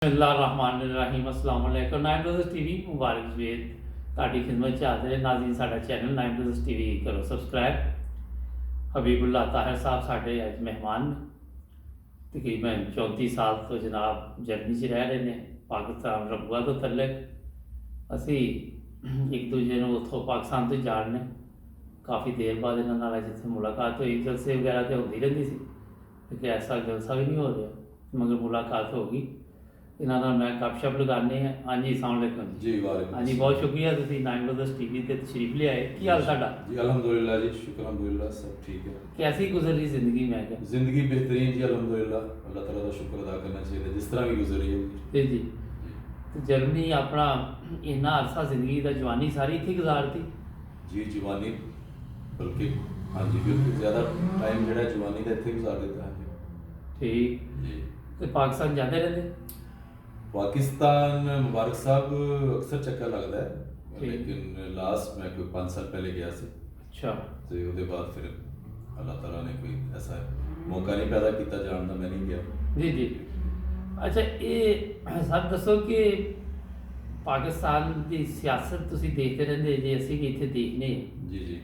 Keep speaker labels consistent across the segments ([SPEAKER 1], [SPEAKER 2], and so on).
[SPEAKER 1] बिस्मिल्लाहिर्रहमानिर्रहीम अस्सलाम वालेकुम। नाइन ब्रदर्स टीवी मुबारक जवेद ਤੁਹਾਡੀ ਖidmat ਚ ਹਾਜ਼ਰ ਹੈ। ਨਾਜ਼ਰੀਨ, ਸਾਡਾ ਚੈਨਲ ਨਾइन ब्रदर्स टीवी ਕਰੋ ਸਬਸਕ੍ਰਾਈਬ। ਹਬੀਬੁੱਲਾ ਤਾਹਿਰ ਸਾਹਿਬ ਸਾਡੇ ਅੱਜ ਮਹਿਮਾਨ ਨੇ। ਤਕਰੀਬਨ 34 ਸਾਲ ਤੋਂ ਜਨਾਬ ਜਰਮਨੀ 'ਚ ਰਹਿ ਰਹੇ ਨੇ, ਪਾਕਿਸਤਾਨ ਰਬੂਆ ਤੋਂ ਤਲਕ। ਅਸੀਂ ਇੱਕ ਦੂਜੇ ਨੂੰ ਉੱਥੋਂ ਪਾਕਿਸਤਾਨ ਤੋਂ ਜਾਣਨੇ ਕਾਫੀ ਦੇਰ ਬਾਅਦ ਇਹਨਾਂ ਨਾਲ ਜਿੱਥੇ ਮੁਲਾਕਾਤ ਹੋਈ। ਜਲਸੇ ਵਗੈਰਾ ਤਾਂ ਹੁੰਦੀ ਰਹਿੰਦੀ ਸੀ, ਕਿ ਐਸਾ ਜਲਸਾ ਵੀ ਨਹੀਂ ਹੋ ਰਿਹਾ, मगर मुलाकात होगी। इन्होंने मैं गपशप लगाने हैं। हाँ जी, अस्सलाम वालेकुम
[SPEAKER 2] जी। वालेकुम।
[SPEAKER 1] हाँ जी, बहुत शुक्रिया तुसी नाइन ब्रदर्स टीवी ते तशरीफ ले आए। की हाल साडा?
[SPEAKER 2] जी अल्हम्दुलिल्लाह जी, शुक्र अल्हम्दुलिल्लाह, सब ठीक है।
[SPEAKER 1] कैसी गुजर रही जिंदगी? मैं क्या
[SPEAKER 2] जिंदगी बेहतरीन जी अल्हम्दुलिल्लाह, अल्लाह ताला का शुक्र अदा करना चाहिए जिस तरह भी गुजरी है
[SPEAKER 1] जी जी। तो जर्मनी अपना इन्ना अरसा जिंदगी का जवानी सारी इत्थे गुजारती?
[SPEAKER 2] जी जवानी, बल्कि हाँ जी बिल्कुल ज़्यादा टाइम जो जवानी का इतने गुजार देता है।
[SPEAKER 1] ठीक
[SPEAKER 2] जी।
[SPEAKER 1] तो पाकिस्तान जाते रहते?
[SPEAKER 2] पाकिस्तान मुबारक साहब अक्सर चक्कर लगता है,
[SPEAKER 1] ठीक।
[SPEAKER 2] लेकिन लास्ट मैं कोई 5 साल पहले गया सी।
[SPEAKER 1] अच्छा।
[SPEAKER 2] तो उसके बाद फिर अल्लाह ताला ने कोई ऐसा मौका नहीं पैदा किया जान का, मैं नहीं गया।
[SPEAKER 1] जी जी। अच्छा, ये सब दसो कि पाकिस्तान की सियासत तुसी देखते रहंदे जे, असीं भी इत्थे देखने।
[SPEAKER 2] जी जी।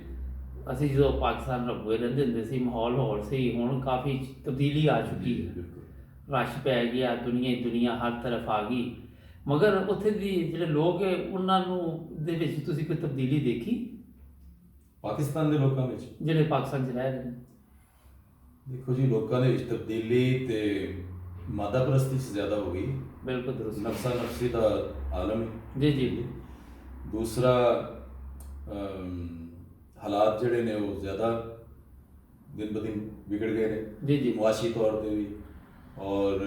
[SPEAKER 1] ਅਸੀਂ ਜਦੋਂ ਪਾਕਿਸਤਾਨ ਰਬੂਏ ਰਹਿੰਦੇ ਹੁੰਦੇ ਸੀ, ਮਾਹੌਲ ਹੋਰ ਸੀ। ਹੁਣ ਕਾਫੀ ਤਬਦੀਲੀ ਆ ਚੁੱਕੀ ਹੈ,
[SPEAKER 2] बिल्कुल।
[SPEAKER 1] ਰਸ਼ ਪੈ ਗਿਆ, ਦੁਨੀਆ ਹੀ ਦੁਨੀਆ ਹਰ ਤਰਫ ਆ ਗਈ। ਮਗਰ ਉੱਥੇ ਦੀ ਜਿਹੜੇ ਲੋਕ ਹੈ ਉਹਨਾਂ ਨੂੰ ਦੇ ਵਿੱਚ ਤੁਸੀਂ ਕੋਈ ਤਬਦੀਲੀ ਦੇਖੀ
[SPEAKER 2] पाकिस्तान के लोगों में
[SPEAKER 1] ਜਿਹੜੇ ਪਾਕਿਸਤਾਨ 'ਚ ਰਹਿ ਰਹੇ ਨੇ?
[SPEAKER 2] देखो जी, लोगों ने तब्दीली ते मादा परस्ती से ज़्यादा हो गई।
[SPEAKER 1] ਬਿਲਕੁਲ ਦਰੁਸਤ।
[SPEAKER 2] नफसा नफसी का आलम है।
[SPEAKER 1] जी जी।
[SPEAKER 2] दूसरा हालात जड़े ने वो ज़्यादा दिन ब दिन बिगड़ गए ने
[SPEAKER 1] जी जी।
[SPEAKER 2] मुआशी तौर पर भी, और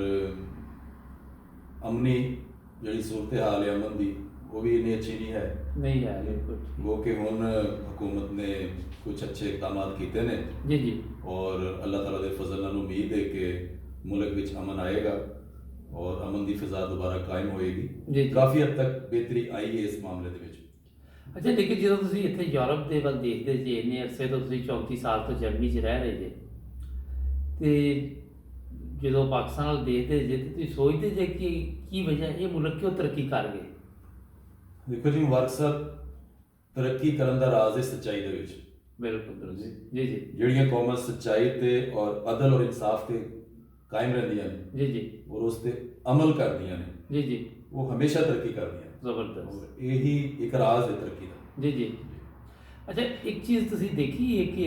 [SPEAKER 2] अमनी जड़ी सूरत हाल है अमन की वो भी इतनी अच्छी नहीं है।
[SPEAKER 1] नहीं है बिल्कुल।
[SPEAKER 2] वो कि हुन हुकूमत ने कुछ अच्छे इकदाम किए ने,
[SPEAKER 1] जी जी।
[SPEAKER 2] और अल्लाह ताला दे फजल नाल उम्मीद है कि मुल्क विच अमन आएगा और अमन की फिजा दोबारा कायम होएगी।
[SPEAKER 1] जी।
[SPEAKER 2] काफ़ी हद तक बेहतरी आई है इस मामले दे विच।
[SPEAKER 1] ਅੱਛਾ, ਲੇਕਿਨ ਜਦੋਂ ਤੁਸੀਂ ਇੱਥੇ ਯੂਰਪ ਦੇ ਵੱਲ ਦੇਖਦੇ ਜੇ, ਇੰਨੇ ਅਰਸੇ ਤੋਂ ਤੁਸੀਂ 34 ਸਾਲ ਤੋਂ ਜਰਮਨੀ 'ਚ ਰਹਿ ਰਹੇ ਜੇ, ਤੇ ਜਦੋਂ ਪਾਕਿਸਤਾਨ ਵੱਲ ਦੇਖਦੇ ਜੇ ਤੇ ਤੁਸੀਂ ਸੋਚਦੇ ਜੇ ਕਿ ਕੀ ਵਜ੍ਹਾ ਇਹ ਮੁਲਕ ਕਿਉਂ ਤਰੱਕੀ ਕਰ ਗਏ?
[SPEAKER 2] देखो जी, मुबारक साहब, तरक्की करन दा राज है सच्चाई दे विच।
[SPEAKER 1] बिल्कुल दुरुस्त। जी जी।
[SPEAKER 2] ਜਿਹੜੀਆਂ ਕੌਮਾਂ ਸੱਚਾਈ ਤੇ ਔਰ ਅਦਲ ਔਰ ਇਨਸਾਫ ਤੇ ਕਾਇਮ ਰਹਿੰਦੀਆਂ ਨੇ
[SPEAKER 1] जी जी।
[SPEAKER 2] ਔਰ ਉਸ ਤੇ ਅਮਲ ਕਰਦੀਆਂ ਨੇ,
[SPEAKER 1] जी जी।
[SPEAKER 2] ਉਹ ਹਮੇਸ਼ਾ ਤਰੱਕੀ ਕਰਦੀਆਂ ਨੇ।
[SPEAKER 1] ਜ਼ਬਰਦਸਤ।
[SPEAKER 2] ਔਰ ਇਹੀ ਇੱਕ ਰਾਜ ਹੈ ਤਰੱਕੀ ਦਾ।
[SPEAKER 1] ਜੀ ਜੀ। ਅੱਛਾ, ਇੱਕ ਚੀਜ਼ ਤੁਸੀਂ ਦੇਖੀ ਹੈ ਕਿ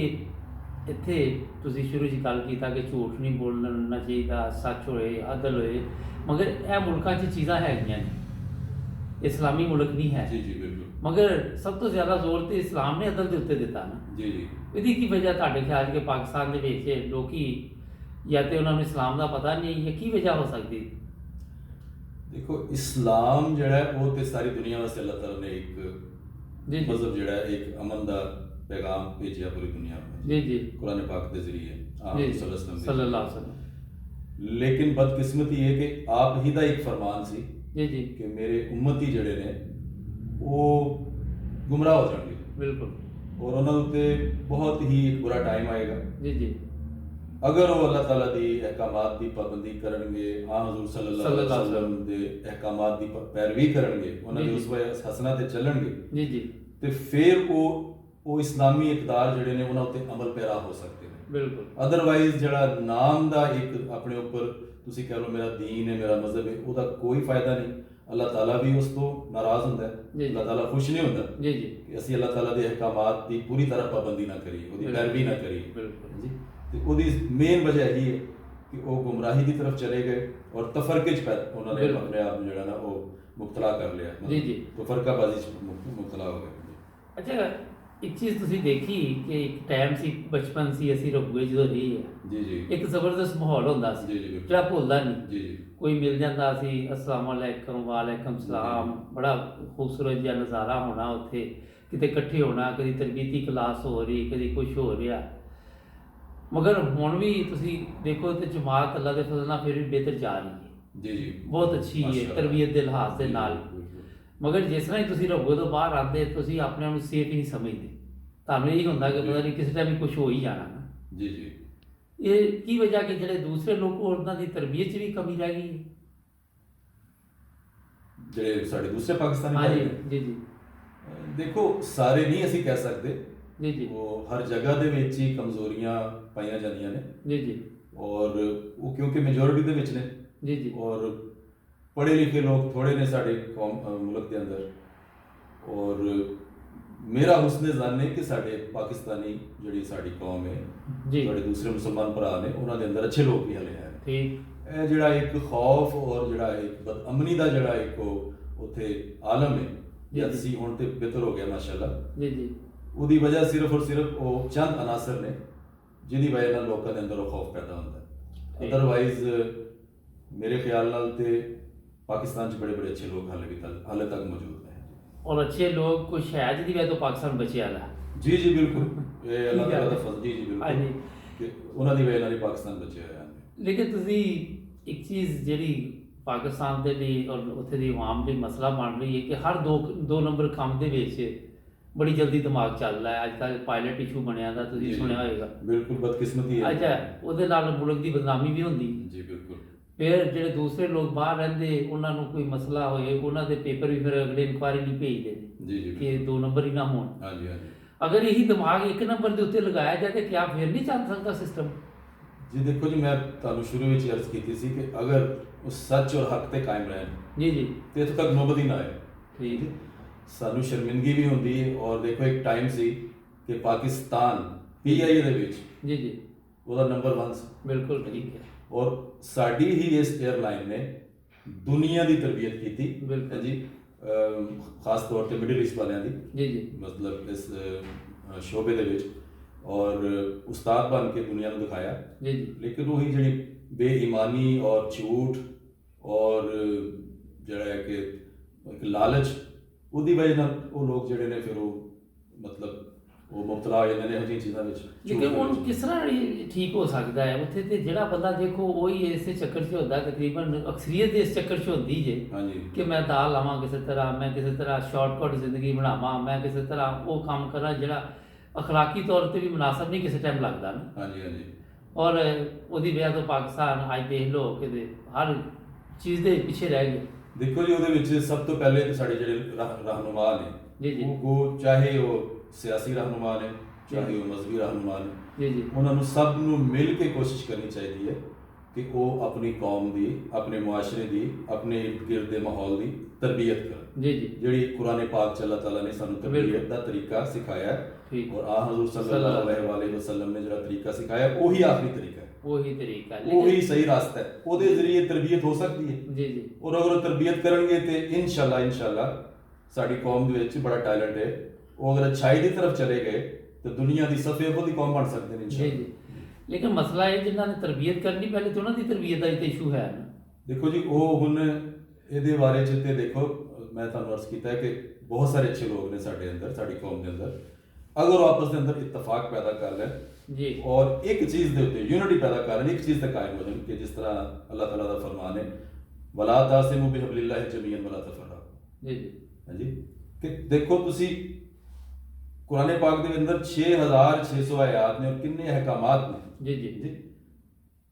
[SPEAKER 1] ਇੱਥੇ ਤੁਸੀਂ ਸ਼ੁਰੂ 'ਚ ਗੱਲ ਕੀਤਾ ਕਿ ਝੂਠ ਨਹੀਂ ਬੋਲਣਾ ਚਾਹੀਦਾ, ਸੱਚ ਹੋਏ, ਅਦਲ ਹੋਏ, ਮਗਰ ਇਹ ਮੁਲਕਾਂ 'ਚ ਚੀਜ਼ਾਂ ਹੈਗੀਆਂ ਨੇ। ਇਸਲਾਮੀ ਮੁਲਕ ਨਹੀਂ ਹੈ,
[SPEAKER 2] ਜੀ ਜੀ ਬਿਲਕੁਲ।
[SPEAKER 1] ਮਗਰ ਸਭ ਤੋਂ ਜ਼ਿਆਦਾ ਜ਼ੋਰ ਤੇ ਇਸਲਾਮ ਨੇ ਅਦਲ ਦੇ ਉੱਤੇ ਦਿੱਤਾ ਨਾ।
[SPEAKER 2] ਜੀ ਜੀ।
[SPEAKER 1] ਇਹਦੀ ਕੀ ਵਜ੍ਹਾ ਤੁਹਾਡੇ ਖਿਆਲ 'ਚ ਕਿ ਪਾਕਿਸਤਾਨ ਦੇ ਵਿੱਚ ਲੋਕੀ ਜਾਂ ਤੇ ਉਹਨਾਂ ਨੂੰ ਇਸਲਾਮ ਦਾ ਪਤਾ ਨਹੀਂ, ਜਾਂ ਕੀ ਵਜ੍ਹਾ ਹੋ ਸਕਦੀ?
[SPEAKER 2] देखो, इस्लाम जड़ा है वो ते सारी दुनिया वास्ते अल्लाह ताला ने एक
[SPEAKER 1] जी जी।
[SPEAKER 2] मजहब जड़ा है, एक अमन दा पैगाम भेजिया पूरी दुनिया में
[SPEAKER 1] जी जी।
[SPEAKER 2] कुरान पाक के जरिए
[SPEAKER 1] जी सल्लल्लाहु अलैहि वसल्लम।
[SPEAKER 2] लेकिन बदकिस्मती ये कि आप ही दा एक फरमान सी
[SPEAKER 1] जी जी।
[SPEAKER 2] कि मेरे उम्मती जड़े ने वो गुमराह हो जाएंगे
[SPEAKER 1] बिल्कुल।
[SPEAKER 2] और उन्होंने उत्ते बहुत ही एक बुरा टाइम आएगा
[SPEAKER 1] जी जी।
[SPEAKER 2] अगर वो अल्लाह ताला दी अहकामात दी पाबंदी करनगे, हाँ हजूर सल्लल्लाहु अलैहि वसल्लम दे अहकामात दी पैरवी करनगे, उन्हां दे उसवे हसना ते चलणगे,
[SPEAKER 1] जी जी।
[SPEAKER 2] ते फिर वो इस्लामी इकदार जड़े ने उन्हां उत्ते अमल पैरा हो सकते हैं।
[SPEAKER 1] बिल्कुल।
[SPEAKER 2] अदरवाइज जड़ा नाम दा एक अपने ऊपर तुसी कह लो मेरा दीन है, मेरा मजहब है, ਉਹਦਾ कोई फायदा नहीं। अल्लाह ताला भी उस तो नाराज हुंदा है,
[SPEAKER 1] जी।
[SPEAKER 2] अल्लाह ताला खुश नहीं हुंदा
[SPEAKER 1] जी जी।
[SPEAKER 2] कि ਅਸੀਂ अल्लाह ताला दे अहकामात दी पूरी तरह पाबंदी ना करिए, ਉਹਦੀ पैरवी ना करिए।
[SPEAKER 1] बिल्कुल
[SPEAKER 2] जी। ਤੇ ਉਹਦੀ ਮੇਨ ਵਜ੍ਹਾ ਇਹੀ ਹੈ ਕਿ ਉਹ ਗੁੰਮਰਾਹੀ ਦੀ ਤਰਫ ਚਲੇ ਗਏ ਔਰ ਤਫਰਕੇ 'ਚ ਉਹਨਾਂ ਨੇ ਆਪਣੇ ਆਪ ਨੂੰ ਜਿਹੜਾ ਨਾ ਉਹ ਮੁਬਤਲਾ ਕਰ ਲਿਆ।
[SPEAKER 1] ਜੀ ਜੀ।
[SPEAKER 2] ਤਫਰਕਾਬਾਜ਼ੀ 'ਚ ਮੁਬਤਲਾ ਹੋ ਗਏ।
[SPEAKER 1] ਅੱਛਾ, ਇੱਕ ਚੀਜ਼ ਤੁਸੀਂ ਦੇਖੀ ਕਿ ਇੱਕ ਟਾਈਮ ਸੀ, ਬਚਪਨ ਸੀ, ਅਸੀਂ ਰਬੂਏ ਜਦੋਂ ਰਹੀ ਹੈ,
[SPEAKER 2] ਜੀ ਜੀ।
[SPEAKER 1] ਇੱਕ ਜ਼ਬਰਦਸਤ ਮਾਹੌਲ ਹੁੰਦਾ ਸੀ
[SPEAKER 2] ਜੀ ਜੀ ਬਿਲਕੁਲ।
[SPEAKER 1] ਜਿਹੜਾ ਭੁੱਲਦਾ ਨਹੀਂ।
[SPEAKER 2] ਜੀ ਜੀ।
[SPEAKER 1] ਕੋਈ ਮਿਲ ਜਾਂਦਾ ਸੀ, ਅਸਲਾਮ ਵਾਲੇਕਮ, ਵਾਲੇਕਮ ਸਲਾਮ, ਬੜਾ ਖੂਬਸੂਰਤ ਜਿਹਾ ਨਜ਼ਾਰਾ ਹੋਣਾ ਉੱਥੇ, ਕਿਤੇ ਇਕੱਠੇ ਹੋਣਾ, ਕਦੀ ਤਰਬੀਤੀ ਕਲਾਸ ਹੋ ਰਹੀ, ਕਦੀ ਕੁਛ ਹੋ ਰਿਹਾ। ਮਗਰ ਹੁਣ ਵੀ ਤੁਸੀਂ ਦੇਖੋ ਤੇ ਜਮਾਤ ਅੱਲਾ ਦੇ ਫਜ਼ਲ ਨਾਲ ਫਿਰ ਵੀ ਬਿਹਤਰ ਜਾ ਰਹੀ ਹੈ।
[SPEAKER 2] ਜੀ ਜੀ।
[SPEAKER 1] ਬਹੁਤ ਅੱਛੀ ਹੈ ਤਰਬੀਅਤ ਦੇ ਲਿਹਾਜ਼ ਦੇ ਨਾਲ। ਮਗਰ ਜਿਸ ਤਰ੍ਹਾਂ ਹੀ ਤੁਸੀਂ ਰਬੂਏ ਤੋਂ ਬਾਹਰ ਆਉਂਦੇ, ਤੁਸੀਂ ਆਪਣੇ ਆਪ ਨੂੰ ਸੇਫ ਹੀ ਨਹੀਂ ਸਮਝਦੇ। ਤੁਹਾਨੂੰ ਇਹ ਹੁੰਦਾ ਕਿ ਪਤਾ ਨਹੀਂ ਕਿਸੇ ਟਾਈਮ ਕੁਝ ਹੋ ਹੀ ਜਾਣਾ ਨਾ।
[SPEAKER 2] ਜੀ ਜੀ।
[SPEAKER 1] ਇਹ ਕੀ ਵਜ੍ਹਾ ਕਿ ਜਿਹੜੇ ਦੂਸਰੇ ਲੋਕ ਉਹਨਾਂ ਦੀ ਤਰਬੀਅਤ 'ਚ ਵੀ ਕਮੀ ਰਹਿ ਗਈ ਹੈ?
[SPEAKER 2] ਜਿਹੜੇ ਸਾਡੇ ਦੂਸਰੇ ਪਾਕਿਸਤਾਨੀ
[SPEAKER 1] हाँ
[SPEAKER 2] ਭਾਈ
[SPEAKER 1] जी
[SPEAKER 2] ਨੇ,
[SPEAKER 1] जी जी
[SPEAKER 2] ਦੇਖੋ ਸਾਰੇ ਨਹੀਂ ਅਸੀਂ ਕਹਿ ਸਕਦੇ,
[SPEAKER 1] जी जी
[SPEAKER 2] ਉਹ ਹਰ ਜਗ੍ਹਾ ਦੇ ਵਿੱਚ ਹੀ ਕਮਜ਼ੋਰੀਆਂ ਪਾਈਆਂ ਜਾਂਦੀਆਂ ਨੇ,
[SPEAKER 1] जी जी
[SPEAKER 2] ਔਰ ਉਹ ਕਿਉਂਕਿ ਮੈਜੋਰਿਟੀ ਦੇ ਵਿੱਚ ਨੇ,
[SPEAKER 1] जी जी
[SPEAKER 2] ਔਰ ਪੜ੍ਹੇ ਲਿਖੇ ਲੋਕ ਥੋੜੇ ਨੇ ਸਾਡੇ ਮੁਲਕ ਦੇ ਅੰਦਰ, ਔਰ ਮੇਰਾ ਹੁਸਨ ਜ਼ਾਨ ਹੈ ਕਿ ਸਾਡੇ ਪਾਕਿਸਤਾਨੀ ਜਿਹੜੀ ਸਾਡੀ ਕੌਮ ਹੈ,
[SPEAKER 1] जी
[SPEAKER 2] ਸਾਡੇ ਦੂਸਰੇ ਮੁਸਲਮਾਨ ਭਰਾ ਨੇ, ਉਹਨਾਂ ਦੇ ਅੰਦਰ ਅੱਛੇ ਲੋਕ ਵੀ ਹਲੇ ਹੈ।
[SPEAKER 1] ठीक
[SPEAKER 2] ਇਹ ਜਿਹੜਾ ਇੱਕ ਖੌਫ ਔਰ ਜਿਹੜਾ ਇੱਕ ਬਦਅਮਨੀ ਦਾ ਜਿਹੜਾ ਇੱਕ ਉਹ ਉੱਥੇ ਆਲਮ ਹੈ, ਜਦ ਸੀ ਹੁਣ ਤੇ ਬਿਹਤਰ ਹੋ ਗਿਆ ਮਾਸ਼ਾਅੱਲਾ,
[SPEAKER 1] जी जी
[SPEAKER 2] ਉਹਦੀ ਵਜ੍ਹਾ ਸਿਰਫ ਔਰ ਸਿਰਫ ਉਹ ਚੰਦ ਅਨਾਸਰ ਨੇ ਜਿਹਦੀ ਵਜ੍ਹਾ ਨਾਲ ਲੋਕਾਂ ਦੇ ਅੰਦਰ ਉਹ ਖੌਫ ਪੈਦਾ ਹੁੰਦਾ ਹੈ। ਅਦਰਵਾਈਜ਼ ਮੇਰੇ ਖਿਆਲ ਨਾਲ ਤੇ ਪਾਕਿਸਤਾਨ 'ਚ ਬੜੇ ਬੜੇ ਅੱਛੇ ਲੋਕ ਹਾਲੇ ਤੱਕ ਮੌਜੂਦ ਨੇ।
[SPEAKER 1] और अच्छे लोग कुछ है जिहदी वजह तो पाकिस्तान बचे आला
[SPEAKER 2] ਜੀ ਜੀ ਬਿਲਕੁਲ, ਇਹ ਅੱਲਾਹ ਤਾਲਾ ਦਾ ਫਜ਼ਲ, ਜੀ ਜੀ
[SPEAKER 1] ਹਾਂਜੀ।
[SPEAKER 2] ਬਿਲਕੁਲ, ਕਿ ਉਹਨਾਂ ਦੀ ਵਜ੍ਹਾ ਨਾਲ ਹੀ ਪਾਕਿਸਤਾਨ ਬਚਿਆ ਹੋਇਆ ਹੈ।
[SPEAKER 1] ਲੇਕਿਨ ਤੁਸੀਂ ਇੱਕ ਚੀਜ਼ ਜਿਹੜੀ ਪਾਕਿਸਤਾਨ ਦੇ ਲਈ ਔਰ ਉੱਥੇ ਦੀ ਆਵਾਮ ਲਈ ਮਸਲਾ ਬਣ ਰਹੀ ਹੈ ਕਿ ਹਰ ਦੋ ਨੰਬਰ ਕੰਮ ਦੇ ਵਿੱਚ ਬੜੀ ਜਲਦੀ ਦਿਮਾਗ ਚੱਲਦਾ ਹੈ। ਅੱਜ ਕੱਲ੍ਹ ਪਾਇਲਟ ਇਸ਼ੂ ਬਣਿਆ ਦਾ ਤੁਸੀਂ
[SPEAKER 2] ਜੀ,
[SPEAKER 1] ਸੁਣਿਆ ਹੋਏਗਾ।
[SPEAKER 2] ਬਿਲਕੁਲ ਬਦਕਿਸਮਤੀ ਹੈ।
[SPEAKER 1] ਅੱਛਾ, ਉਹਦੇ ਨਾਲ ਮੁਲਕ ਦੀ ਬਦਨਾਮੀ ਵੀ ਹੁੰਦੀ।
[SPEAKER 2] ਜੀ ਬਿਲਕੁਲ।
[SPEAKER 1] ਫਿਰ ਜਿਹੜੇ ਦੂਸਰੇ ਲੋਕ ਬਾਹਰ ਰਹਿੰਦੇ ਉਹਨਾਂ ਨੂੰ ਕੋਈ ਮਸਲਾ ਹੋਏ, ਉਹਨਾਂ ਦੇ ਪੇਪਰ ਵੀ ਫਿਰ ਅਗਲੇ ਇਨਕੁਆਇਰੀ ਲਈ ਭੇਜਦੇ ਨੇ
[SPEAKER 2] ਜੀ ਜੀ
[SPEAKER 1] ਕਿ 2 ਨੰਬਰ ਹੀ ਨਾ ਹੋਣ।
[SPEAKER 2] ਹਾਂਜੀ ਹਾਂਜੀ।
[SPEAKER 1] ਅਗਰ ਇਹੀ ਦਿਮਾਗ 1 ਨੰਬਰ ਦੇ ਉੱਤੇ ਲਗਾਇਆ ਜਾਏ ਤਾਂ ਕਿਆ ਫਿਰ ਨਹੀਂ ਚੱਲ ਸਕਦਾ ਸਿਸਟਮ?
[SPEAKER 2] ਜੀ ਦੇਖੋ ਜੀ, ਮੈਂ ਤੁਹਾਨੂੰ ਸ਼ੁਰੂ ਵਿੱਚ ਹੀ ਅਰਜ਼ ਕੀਤੀ ਸੀ ਕਿ ਅਗਰ ਉਹ ਸੱਚ ਔਰ ਹੱਕ ਤੇ ਕਾਇਮ ਰਹਿਣ
[SPEAKER 1] ਜੀ ਜੀ
[SPEAKER 2] ਤੇ ਇੱਥੋਂ ਤੱਕ ਨੌਬਤ ਹੀ ਨਾ ਆਏ।
[SPEAKER 1] ਠੀਕ ਹੈ
[SPEAKER 2] ਸਾਨੂੰ ਸ਼ਰਮਿੰਦਗੀ ਵੀ ਹੁੰਦੀ ਹੈ, ਔਰ ਦੇਖੋ ਇੱਕ ਟਾਈਮ ਸੀ ਕਿ ਪਾਕਿਸਤਾਨ PIA ਦੇ ਵਿੱਚ
[SPEAKER 1] ਜੀ ਜੀ
[SPEAKER 2] ਉਹਦਾ ਨੰਬਰ 1 ਸੀ,
[SPEAKER 1] ਬਿਲਕੁਲ ਠੀਕ ਹੈ।
[SPEAKER 2] ਔਰ ਸਾਡੀ ਹੀ ਇਸ 에ਅਰਲਾਈਨ ਨੇ ਦੁਨੀਆ ਦੀ ਤਰਬੀਅਤ ਕੀਤੀ
[SPEAKER 1] ਬਿਲਕੁਲ।
[SPEAKER 2] ਜੀ, ਖਾਸ ਤੌਰ ਤੇ ਮਿਡਲ ਈਸਟ ਵਾਲਿਆਂ ਦੀ,
[SPEAKER 1] ਜੀ ਜੀ
[SPEAKER 2] ਮਤਲਬ ਇਸ ਸ਼ੋਬੇ ਦੇ ਵਿੱਚ, ਔਰ ਉਸਤਾਦ ਬਣ ਕੇ ਦੁਨੀਆ ਨੂੰ ਦਿਖਾਇਆ।
[SPEAKER 1] ਜੀ ਜੀ
[SPEAKER 2] ਲੇਕਿਨ ਉਹੀ ਜਿਹੜੀ ਬੇਈਮਾਨੀ ਔਰ ਝੂਠ ਔਰ ਜਿਹੜਾ ਹੈ ਕਿ ਇੱਕ ਲਾਲਚ, ਉਹਦੀ ਵਜ੍ਹਾ ਨਾਲ ਉਹ ਲੋਕ ਜਿਹੜੇ ਨੇ ਫਿਰ ਉਹ ਮਤਲਬ ਉਹ ਮੁਬਤਲਾ ਹੋ ਜਾਂਦੇ ਨੇ ਇਹੋ ਜਿਹੀਆਂ ਚੀਜ਼ਾਂ ਵਿੱਚ।
[SPEAKER 1] ਲੇਕਿਨ ਹੁਣ ਕਿਸ ਤਰ੍ਹਾਂ ਇਹ ਠੀਕ ਹੋ ਸਕਦਾ ਹੈ? ਉੱਥੇ ਤੇ ਜਿਹੜਾ ਬੰਦਾ ਦੇਖੋ ਉਹੀ ਇਸੇ ਚੱਕਰ 'ਚ ਹੁੰਦਾ, ਤਕਰੀਬਨ ਅਕਸਰੀਅਤ ਇਸ ਚੱਕਰ 'ਚ ਹੁੰਦੀ ਜੇ
[SPEAKER 2] ਹਾਂਜੀ
[SPEAKER 1] ਕਿ ਮੈਂ ਦਾਲ ਲਾਵਾਂ ਕਿਸੇ ਤਰ੍ਹਾਂ, ਮੈਂ ਕਿਸੇ ਤਰ੍ਹਾਂ ਸ਼ਾਰਟਕਟ ਜ਼ਿੰਦਗੀ ਬਣਾਵਾਂ, ਮੈਂ ਕਿਸੇ ਤਰ੍ਹਾਂ ਉਹ ਕੰਮ ਕਰਾਂ ਜਿਹੜਾ ਅਖਲਾਕੀ ਤੌਰ ਤੇ ਵੀ ਮੁਨਾਸਬ ਨਹੀਂ ਕਿਸੇ ਟਾਈਮ ਲੱਗਦਾ ਨਾ।
[SPEAKER 2] ਹਾਂਜੀ ਹਾਂਜੀ।
[SPEAKER 1] ਔਰ ਉਹਦੀ ਵਜ੍ਹਾ ਤੋਂ ਪਾਕਿਸਤਾਨ ਅੱਜ ਦੇਖ ਲਓ ਕਿ ਹਰ ਚੀਜ਼ ਦੇ ਪਿੱਛੇ ਰਹਿ ਗਿਆ।
[SPEAKER 2] ਦੇਖੋ ਜੀ, ਉਹਦੇ ਵਿੱਚ ਸਭ ਤੋਂ ਪਹਿਲੇ ਤਾਂ ਸਾਡੇ ਜਿਹੜੇ ਰਹਿਨੁਮਾ ਨੇ,
[SPEAKER 1] ਜੀ ਜੀ
[SPEAKER 2] ਉਹ ਚਾਹੇ ਉਹ ਸਿਆਸੀ ਰਹਿਨੁਮਾ ਨੇ, ਚਾਹੇ ਉਹ ਮਜ਼ਹਬੀ ਰਹਿਨੁਮਾ ਨੇ,
[SPEAKER 1] ਜੀ ਜੀ
[SPEAKER 2] ਉਹਨਾਂ ਨੂੰ ਸਭ ਨੂੰ ਮਿਲ ਕੇ ਕੋਸ਼ਿਸ਼ ਕਰਨੀ ਚਾਹੀਦੀ ਹੈ ਕਿ ਉਹ ਆਪਣੀ ਕੌਮ ਦੀ, ਆਪਣੇ ਮੁਆਸ਼ਰੇ ਦੀ, ਆਪਣੇ ਇਰਦ ਗਿਰਦ ਦੇ ਮਾਹੌਲ ਦੀ ਤਰਬੀਅਤ ਕਰਨ।
[SPEAKER 1] ਜੀ ਜੀ
[SPEAKER 2] ਜਿਹੜੀ ਕੁਰਾਨ ਪਾਕ 'ਚ ਅੱਲਾਹ ਤਾਲਾ ਨੇ ਸਾਨੂੰ ਤਰਬੀਅਤ
[SPEAKER 1] ਬਿਲਕੁਲ।
[SPEAKER 2] ਦਾ ਤਰੀਕਾ ਸਿਖਾਇਆ ਹੈ,
[SPEAKER 1] ਠੀਕ।
[SPEAKER 2] ਔਰ ਆ ਹਜ਼ੂਰ ਸੱਲੱਲਾਹੁ ਅਲੈਹਿ ਵਸੱਲਮ ਨੇ ਜਿਹੜਾ ਤਰੀਕਾ ਸਿਖਾਇਆ ਉਹੀ ਆਖਰੀ ਤਰੀਕਾ ਹੈ,
[SPEAKER 1] ਉਹੀ ਤਰੀਕਾ
[SPEAKER 2] ਉਹੀ ਸਹੀ ਰਾਸਤਾ ਹੈ। ਉਹਦੇ ਜ਼ਰੀਏ ਤਰਬੀਅਤ ਹੋ ਸਕਦੀ ਹੈ।
[SPEAKER 1] ਜੀ ਜੀ
[SPEAKER 2] ਔਰ ਅਗਰ ਉਹ ਤਰਬੀਅਤ ਕਰਨਗੇ ਤੇ ਇਨਸ਼ਾਅੱਲਾ ਸਾਡੀ ਕੌਮ ਦੇ ਵਿੱਚ ਬੜਾ ਟੈਲੈਂਟ ਹੈ। ਉਹ ਅਗਰ ਅੱਛਾਈ ਦੀ ਤਰਫ ਚਲੇ ਗਏ ਤੇ ਦੁਨੀਆ ਦੀ ਸਫੇ ਅਵਲ ਦੀ ਕੌਮ ਬਣ ਸਕਦੇ ਨੇ
[SPEAKER 1] ਜੀ
[SPEAKER 2] ਇਨਸ਼ਾਅੱਲਾ।
[SPEAKER 1] ਜੀ ਲੇਕਿਨ ਮਸਲਾ ਇਹ ਜਿਨ੍ਹਾਂ ਨੇ ਤਰਬੀਅਤ ਕਰਨੀ, ਪਹਿਲੇ ਤਾਂ ਉਹਨਾਂ ਦੀ ਤਰਬੀਅਤ ਦਾ ਹੀ ਤਾਂ ਇਸ਼ੂ ਹੈ ਨਾ।
[SPEAKER 2] ਦੇਖੋ ਜੀ, ਉਹ ਹੁਣ ਇਹਦੇ ਬਾਰੇ 'ਚ ਤੇ ਦੇਖੋ, ਮੈਂ ਤੁਹਾਨੂੰ ਅਰਜ਼ ਕੀਤਾ ਹੈ ਕਿ ਬਹੁਤ ਸਾਰੇ ਅੱਛੇ ਲੋਕ ਨੇ ਸਾਡੇ ਅੰਦਰ, ਸਾਡੀ ਕੌਮ ਦੇ ਅੰਦਰ, ਅਗਰ ਉਹ ਆਪਸ ਦੇ ਅੰਦਰ ਇਤਫਾਕ ਪੈਦਾ ਕਰ ਲੈਣ
[SPEAKER 1] ਜੀ
[SPEAKER 2] ਔਰ ਇੱਕ ਚੀਜ਼ ਦੇ ਉੱਤੇ ਯੂਨਿਟੀ ਪੈਦਾ ਕਰ ਲੈਣ, ਇੱਕ ਚੀਜ਼ ਤੇ ਕਾਇਮ ਹੋ ਜਾਣ ਕਿ ਜਿਸ ਤਰ੍ਹਾਂ ਅੱਲਾਹ ਤਾਲਾ ਦਾ ਫਰਮਾਨ ਹੈ, ਵਲਾ ਤਾਸਿਮੂ ਬਿਹਬਲਿल्लाहि ਜਮੀਅਨ ਵਲਾ ਤਫਰਕੂ।
[SPEAKER 1] ਜੀ ਜੀ
[SPEAKER 2] ਹਾਂਜੀ, ਕਿ ਦੇਖੋ ਤੁਸੀਂ ਕੁਰਾਨ ਪਾਕ ਦੇ ਅੰਦਰ 6600 ਆਇਤ ਨੇ ਔਰ ਕਿੰਨੇ ਅਹਿਕਾਮਾਤ ਨੇ।
[SPEAKER 1] ਜੀ ਜੀ
[SPEAKER 2] ਜੀ,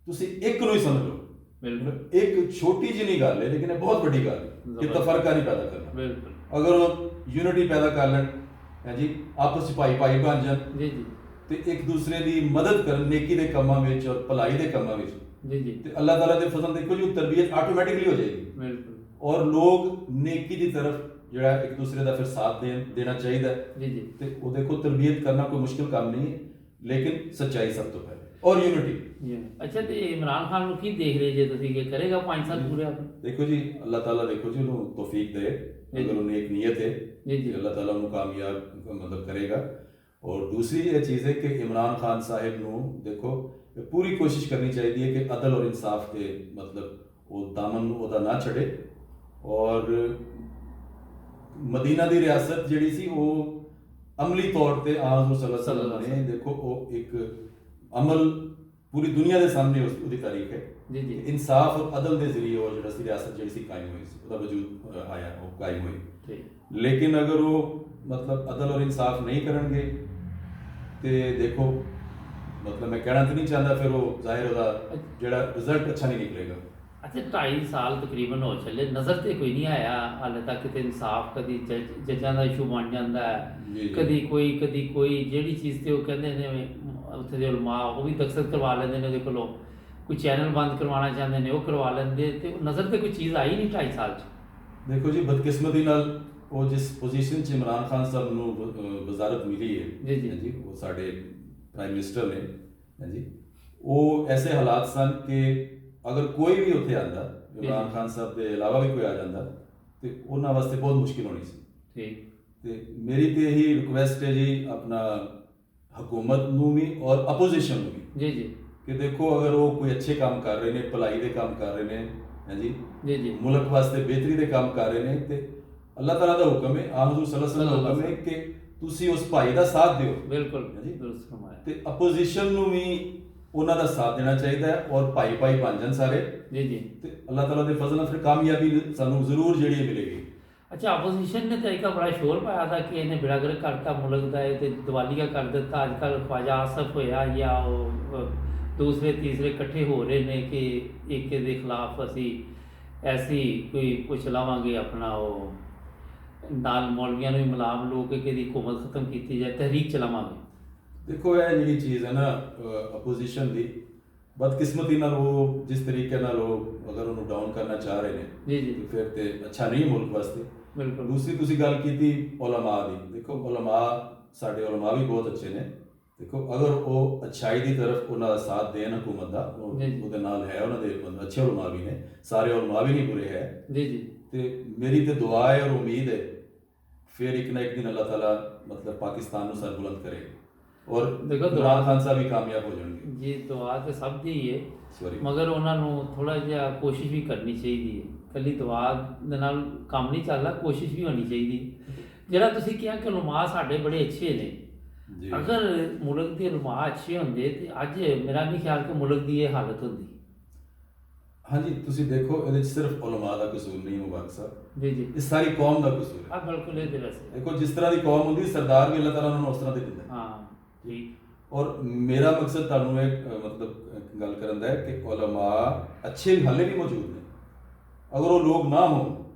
[SPEAKER 2] ਤੁਸੀਂ ਇੱਕ ਨੂੰ ਹੀ ਸਮਝ ਲਓ,
[SPEAKER 1] ਬਿਲਕੁਲ
[SPEAKER 2] ਇੱਕ ਛੋਟੀ ਜਿਹੀ ਗੱਲ ਹੈ ਲੇਕਿਨ ਇਹ ਬਹੁਤ ਵੱਡੀ ਗੱਲ ਹੈ ਕਿ ਤਫਰਕਾ ਨਹੀਂ ਪੈਦਾ ਕਰਨਾ।
[SPEAKER 1] ਬਿਲਕੁਲ
[SPEAKER 2] ਅਗਰ ਉਹ ਯੂਨਿਟੀ ਪੈਦਾ ਕਰ ਲੈਣ ਹੈ ਜੀ, ਆਪਸ ਵਿੱਚ ਭਾਈ ਬਣ ਜਾਣ
[SPEAKER 1] ਜੀ ਜੀ
[SPEAKER 2] ਤੇ ਇੱਕ ਦੂਸਰੇ ਦੀ ਮਦਦ ਕਰਨ ਨੇਕੀ ਦੇ ਕੰਮਾਂ ਵਿੱਚ ਔਰ ਭਲਾਈ ਦੇ ਕੰਮਾਂ ਵਿੱਚ,
[SPEAKER 1] ਜੀ ਜੀ
[SPEAKER 2] ਤੇ ਅੱਲਾਹ ਤਾਲਾ ਦੇ ਫਜ਼ਲ ਦੇਖੋ ਜੀ, ਉਹ ਤਰਬੀਅਤ ਆਟੋਮੈਟਿਕਲੀ ਹੋ ਜਾਏਗੀ।
[SPEAKER 1] ਬਿਲਕੁਲ
[SPEAKER 2] ਔਰ ਲੋਕ ਨੇਕੀ ਦੀ ਤਰਫ ਜਿਹੜਾ ਇੱਕ ਦੂਸਰੇ ਦਾ ਫਿਰ ਸਾਥ ਦੇਣਾ ਚਾਹੀਦਾ ਹੈ।
[SPEAKER 1] ਜੀ ਜੀ
[SPEAKER 2] ਤੇ ਉਹ ਦੇਖੋ, ਤਰਬੀਅਤ ਕਰਨਾ ਕੋਈ ਮੁਸ਼ਕਿਲ ਕੰਮ ਨਹੀਂ ਹੈ, ਲੇਕਿਨ ਸੱਚਾਈ ਸਭ ਤੋਂ ਪਹਿਲੇ ਔਰ ਯੂਨਿਟੀ।
[SPEAKER 1] ਜੀ ਅੱਛਾ, ਤੇ ਇਮਰਾਨ ਖਾਨ ਨੂੰ ਕੀ ਦੇਖ ਰਹੇ ਜੇ ਤੁਸੀਂ ਕਿ ਕਰੇਗਾ 5 ਸਾਲ ਪੂਰੇ ਆਪਣੇ?
[SPEAKER 2] ਦੇਖੋ ਜੀ, ਅੱਲਾਹ ਤਾਲਾ ਦੇਖੋ ਜੀ ਉਹਨੂੰ ਤੌਫੀਕ ਦੇ, ਅਗਰ ਉਹਨੇ ਇੱਕ ਨੀਅਤ ਹੈ
[SPEAKER 1] ਜੀ ਜੀ
[SPEAKER 2] ਕਿ ਅੱਲਾਹ ਤਾਲਾ ਉਹਨੂੰ ਕਾਮਯਾਬ ਮਤਲਬ ਕਰੇਗਾ। ਔਰ ਦੂਸਰੀ ਇਹ ਚੀਜ਼ ਹੈ ਕਿ ਇਮਰਾਨ ਖਾਨ ਸਾਹਿਬ ਨੂੰ ਦੇਖੋ ਪੂਰੀ ਕੋਸ਼ਿਸ਼ ਕਰਨੀ ਚਾਹੀਦੀ ਹੈ ਕਿ ਅਦਲ ਔਰ ਇਨਸਾਫ ਦੇ ਮਤਲਬ ਉਹ ਦਾਮਨ ਨੂੰ ਉਹਦਾ ਨਾ ਛੱਡੇ। ਔਰ ਮਦੀਨਾ ਦੀ ਰਿਆਸਤ ਜਿਹੜੀ ਸੀ ਉਹ ਅਮਲੀ ਤੌਰ ਤੇ ਹਜ਼ੂਰ ਸੱਲੱਲਾਹੁ ਅਲੈਹਿ ਵਸੱਲਮ ਨੇ ਦੇਖੋ ਉਹ ਇੱਕ ਅਮਲ ਪੂਰੀ ਦੁਨੀਆ ਦੇ ਸਾਹਮਣੇ ਉਹਦੀ ਤਾਰੀਖ ਹੈ।
[SPEAKER 1] ਜੀ ਜੀ
[SPEAKER 2] ਇਨਸਾਫ ਔਰ ਅਦਲ ਦੇ ਜ਼ਰੀਏ ਉਹ ਜਿਹੜਾ ਸੀ ਰਿਆਸਤ ਜਿਹੜੀ ਸੀ ਕਾਇਮ ਹੋਈ ਸੀ, ਉਹਦਾ ਵਜੂਦ ਆਇਆ, ਉਹ ਕਾਇਮ ਹੋਈ।
[SPEAKER 1] ਠੀਕ।
[SPEAKER 2] ਲੇਕਿਨ ਅਗਰ ਉਹ ਮਤਲਬ ਅਦਲ ਔਰ ਇਨਸਾਫ ਨਹੀਂ ਕਰਨਗੇ ਤੇ ਦੇਖੋ ਮਤਲਬ ਮੈਂ ਕਹਿਣਾ ਤਾਂ ਨਹੀਂ ਚਾਹੁੰਦਾ, ਫਿਰ ਉਹ ਜ਼ਾਹਿਰ ਉਹਦਾ ਜਿਹੜਾ ਰਿਜ਼ਲਟ ਅੱਛਾ ਨਹੀਂ ਨਿਕਲੇਗਾ।
[SPEAKER 1] ਅੱਛਾ 2.5 ਸਾਲ ਤਕਰੀਬਨ ਹੋ ਚੱਲੇ, ਨਜ਼ਰ ਤੇ ਕੋਈ ਨਹੀਂ ਆਇਆ ਹਾਲੇ ਤੱਕ ਕਿਤੇ ਇਨਸਾਫ। ਕਦੀ ਜੱਜਾਂ ਦਾ ਇਸ਼ੂ ਬਣ ਜਾਂਦਾ ਹੈ,
[SPEAKER 2] ਜੀ ਜੀ
[SPEAKER 1] ਕਦੀ ਕੋਈ ਜਿਹੜੀ ਚੀਜ਼ ਤੇ ਉਹ ਕਹਿੰਦੇ ਨੇ ਉੱਥੇ ਦੇ ਉਲਮਾ ਉਹ ਵੀ ਦਸਤਖਤ ਕਰਵਾ ਲੈਂਦੇ ਨੇ ਉਹਦੇ ਕੋਲੋਂ, ਕੋਈ ਚੈਨਲ ਬੰਦ ਕਰਵਾਉਣਾ ਚਾਹੁੰਦੇ ਨੇ ਉਹ ਕਰਵਾ ਲੈਂਦੇ, ਤੇ ਨਜ਼ਰ ਤੇ ਕੋਈ ਚੀਜ਼ ਆਈ ਨਹੀਂ 2.5 ਸਾਲ 'ਚ।
[SPEAKER 2] ਦੇਖੋ ਜੀ, ਬਦਕਿਸਮਤੀ ਨਾਲ ਉਹ ਜਿਸ ਪੋਜੀਸ਼ਨ 'ਚ ਇਮਰਾਨ ਖਾਨ ਸਾਹਿਬ ਨੂੰ ਵਜ਼ਾਰਤ ਮਿਲੀ ਹੈ
[SPEAKER 1] ਜੀ ਜੀ
[SPEAKER 2] ਜੀ, ਉਹ ਸਾਡੇ ਪ੍ਰਾਈਮ ਮਿਨਿਸਟਰ ਨੇ ਹਾਂਜੀ, ਉਹ ਐਸੇ ਹਾਲਾਤ ਸਨ ਕਿ ਅਗਰ ਕੋਈ ਵੀ ਉੱਥੇ ਆਂਦਾ, ਇਮਰਾਨ ਖਾਨ ਸਾਹਿਬ ਦੇ ਇਲਾਵਾ ਵੀ ਕੋਈ ਆ ਜਾਂਦਾ, ਤੇ ਉਹਨਾਂ ਵਾਸਤੇ ਬਹੁਤ ਮੁਸ਼ਕਿਲ ਹੋਣੀ ਸੀ।
[SPEAKER 1] ਠੀਕ।
[SPEAKER 2] ਤੇ ਮੇਰੀ ਤੇ ਇਹੀ ਰਿਕੁਐਸਟ ਹੈ ਜੀ ਆਪਣਾ ਹਕੂਮਤ ਨੂੰ ਵੀ ਔਰ ਆਪੋਜੀਸ਼ਨ ਨੂੰ ਵੀ
[SPEAKER 1] ਜੀ ਜੀ
[SPEAKER 2] ਕਿ ਦੇਖੋ, ਅਗਰ ਉਹ ਕੋਈ ਅੱਛੇ ਕੰਮ ਕਰ ਰਹੇ ਨੇ, ਭਲਾਈ ਦੇ ਕੰਮ ਕਰ ਰਹੇ ਨੇ ਹਾਂਜੀ,
[SPEAKER 1] ਜੀ ਜੀ
[SPEAKER 2] ਮੁਲਕ ਵਾਸਤੇ ਬਿਹਤਰੀ ਦੇ ਕੰਮ ਕਰ ਰਹੇ ਨੇ, ਤੇ ਅੱਲਾਹ ਤਾਲਾ ਦਾ ਹੁਕਮ ਹੈ, ਆ ਹਜ਼ੂਰ ਸੱਲੱਲਾਹੁ ਅਲੈहि ਵਸੱਲਮ ਦਾ ਹੁਕਮ ਹੈ ਕਿ ਤੁਸੀਂ ਉਸ ਭਾਈ ਦਾ ਸਾਥ ਦਿਓ।
[SPEAKER 1] ਬਿਲਕੁਲ
[SPEAKER 2] ਹਾਂਜੀ।
[SPEAKER 1] ਦੁਰੁਸਤ ਫਰਮਾਇਆ।
[SPEAKER 2] ਤੇ ਆਪੋਜੀਸ਼ਨ ਨੂੰ ਵੀ ਉਹਨਾਂ ਦਾ ਸਾਥ ਦੇਣਾ ਚਾਹੀਦਾ ਹੈ, ਔਰ ਭਾਈ ਬਣ ਜਾਣ ਸਾਰੇ,
[SPEAKER 1] ਜੀ ਜੀ।
[SPEAKER 2] ਤੇ ਅੱਲਾਹ ਤਾਲਾ ਦੇ ਫਜ਼ਲ ਨਾਲ ਫਿਰ ਕਾਮਯਾਬੀ ਸਾਨੂੰ ਜ਼ਰੂਰ ਜਿਹੜੀ ਹੈ ਮਿਲੇਗੀ।
[SPEAKER 1] ਅੱਛਾ, ਆਪੋਜੀਸ਼ਨ ਨੇ ਤਾਂ ਇੱਕ ਬੜਾ ਸ਼ੋਰ ਪਾਇਆ था ਕਿ ਇਹਨੇ ਬੇੜਾਗਰ ਕਰਤਾ ਮੁਲਕ ਦਾ, ਇਹ ਤੇ ਦੀਵਾਲੀਆ ਕਰ ਦਿੱਤਾ। ਅੱਜ ਕੱਲ੍ਹ ख्वाजा आसफ ਹੋਇਆ ਜਾਂ ਉਹ ਦੂਸਰੇ ਤੀਸਰੇ ਇਕੱਠੇ ਹੋ ਰਹੇ ਨੇ ਕਿ ਇੱਕ ਦੇ ਖਿਲਾਫ ਅਸੀਂ ਐਸੀ ਕੋਈ ਪੁੱਛ ਲਾਵਾਂਗੇ, ਆਪਣਾ ਉਹ ਨਾਲ ਮੌਲਵੀਆਂ ਨੂੰ ਵੀ ਮਿਲਾ ਲੋ ਕਿ ਇਹਦੀ ਹੁਕੂਮਤ ਖਤਮ ਕੀਤੀ ਜਾਏ, ਤਹਿਰੀਕ ਚਲਾਵਾਂਗੇ।
[SPEAKER 2] ਦੇਖੋ, ਇਹ ਜਿਹੜੀ ਚੀਜ਼ ਹੈ ਨਾ ਆਪੋਜੀਸ਼ਨ ਦੀ, ਬਦਕਿਸਮਤੀ ਨਾਲ ਉਹ ਜਿਸ ਤਰੀਕੇ ਨਾਲ ਉਹ ਅਗਰ ਉਹਨੂੰ ਡਾਊਨ ਕਰਨਾ ਚਾਹ ਰਹੇ ਨੇ
[SPEAKER 1] ਜੀ ਜੀ
[SPEAKER 2] ਤੇ ਫਿਰ ਤੇ ਅੱਛਾ ਨਹੀਂ ਮੁਲਕ ਵਾਸਤੇ।
[SPEAKER 1] ਬਿਲਕੁਲ।
[SPEAKER 2] ਦੂਸਰੀ ਤੁਸੀਂ ਗੱਲ ਕੀਤੀ ਉਲਮਾ ਦੀ, ਦੇਖੋ ਉਲਮਾ, ਸਾਡੇ ਉਲਮਾ ਵੀ ਬਹੁਤ ਅੱਛੇ ਨੇ। ਦੇਖੋ, ਅਗਰ ਉਹ ਅੱਛਾਈ ਦੀ ਤਰਫ ਉਹਨਾਂ ਦਾ ਸਾਥ ਦੇਣ ਹਕੂਮਤ ਦਾ, ਉਹਦੇ ਨਾਲ ਹੈ, ਉਹਨਾਂ ਦੇ ਅੱਛੇ ਉਲਮਾ ਵੀ ਨੇ, ਸਾਰੇ ਉਲਮਾ ਵੀ ਨਹੀਂ ਬੁਰੇ ਹੈ
[SPEAKER 1] ਜੀ ਜੀ।
[SPEAKER 2] ਤੇ ਮੇਰੀ ਤੇ ਦੁਆ ਹੈ ਔਰ ਉਮੀਦ ਹੈ ਫਿਰ ਇੱਕ ਨਾ ਇੱਕ ਦਿਨ ਅੱਲਾਹ ਤਾਲਾ ਮਤਲਬ ਪਾਕਿਸਤਾਨ ਨੂੰ ਸਰਬੁਲੰਦ ਕਰੇਗਾ ਔਰ
[SPEAKER 1] ਦੇਖੋ
[SPEAKER 2] ਇਮਰਾਨ ਖਾਨ ਸਾਹਿਬ ਵੀ ਕਾਮਯਾਬ ਹੋ ਜਾਣਗੇ
[SPEAKER 1] ਜੀ। ਦੁਆ ਤੇ ਸਭ ਦੀ ਹੀ ਹੈ,
[SPEAKER 2] ਸੌਰੀ।
[SPEAKER 1] ਮਗਰ ਉਹਨਾਂ ਨੂੰ ਥੋੜਾ ਜਿਹਾ ਕੋਸ਼ਿਸ਼ ਵੀ ਕਰਨੀ ਚਾਹੀਦੀ ਹੈ। ਕੱਲੀ ਦੁਆ ਦੇ ਨਾਲ ਕੰਮ ਨਹੀਂ ਚੱਲਦਾ, ਕੋਸ਼ਿਸ਼ ਵੀ ਹੋਣੀ ਚਾਹੀਦੀ। ਜਿਹੜਾ ਤੁਸੀਂ ਕਿਹਾ ਕਿ ਉਲਮਾ ਸਾਡੇ ਬੜੇ ਅੱਛੇ ਨੇ,
[SPEAKER 2] ਜੀ
[SPEAKER 1] ਅਗਰ ਮੁਲਕ ਦੇ ਉਲਮਾ ਅੱਛੇ ਹੁੰਦੇ ਤੇ ਅੱਜ ਮੇਰਾ ਨਹੀਂ ਖਿਆਲ ਕਿ ਮੁਲਕ ਦੀ ਇਹ ਹਾਲਤ ਹੁੰਦੀ।
[SPEAKER 2] ਹਾਂਜੀ, ਤੁਸੀਂ ਦੇਖੋ, ਇਹਦੇ 'ਚ ਸਿਰਫ ਉਲਮਾ ਦਾ ਕਸੂਰ ਨਹੀਂ ਮੁਬਾਰਕ ਸਾਹਿਬ,
[SPEAKER 1] ਜੀ ਜੀ।
[SPEAKER 2] ਇਹ ਸਾਰੀ ਕੌਮ ਦਾ ਕਸੂਰ ਹੈ।
[SPEAKER 1] ਬਿਲਕੁਲ ਇਹ ਤੇ ਵੈਸੇ
[SPEAKER 2] ਦੇਖੋ, ਜਿਸ ਤਰ੍ਹਾਂ ਦੀ ਕੌਮ ਹੁੰਦੀ, ਸਰਦਾਰ ਵੀ ਅੱਲਾਹ ਤਾਲਾ ਉਹਨਾਂ ਨੂੰ ਉਸ ਤਰ੍ਹਾਂ ਦੇ ਦਿੰਦਾ ਹੈ।
[SPEAKER 1] ਹਾਂ ਠੀਕ।
[SPEAKER 2] ਔਰ ਮੇਰਾ ਮਕਸਦ ਤੁਹਾਨੂੰ ਇੱਕ ਮਤਲਬ ਗੱਲ ਕਰਨ ਦਾ ਹੈ ਕਿ ਉਲਮਾ ਅੱਛੇ ਵੀ ਹਾਲੇ ਵੀ ਮੌਜੂਦ ਨੇ, ਅਗਰ ਉਹ ਲੋਕ ਨਾ ਹੋਣ